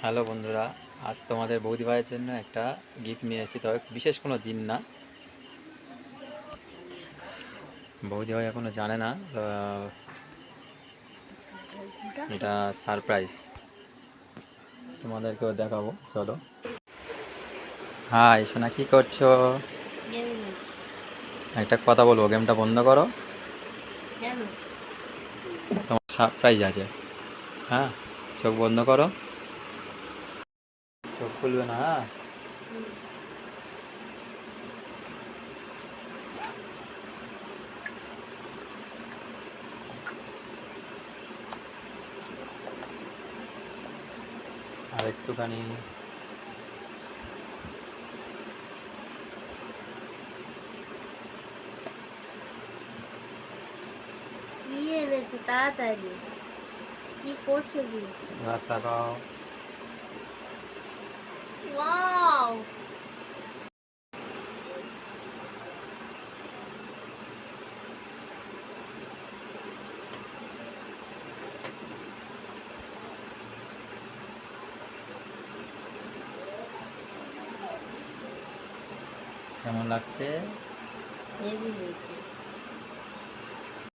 Hello বন্ধুরা, আজ তোমাদের বৌদি ভাইয়ের জন্য একটা গিফট নিয়ে এসেছি। তবে বিশেষ কোনো দিন না, বৌদি ভাই এখনো জানে না। এটা সারপ্রাইজ, তোমাদেরকেও দেখাবো। চলো। হাই সোনা, কি করছো? একটা কথা বলবো, গেমটা বন্ধ করো। তোমার সারপ্রাইজ আছে। হ্যাঁ, চোখ বন্ধ করো, চোখ খুলবে না। হ্যাঁ, আর একটুখানি। কি এনেছো তাড়াতাড়ি? কি করছো কি? এবার তাকাও। ওয়াও! কেমন লাগছে? হেভি হয়েছে।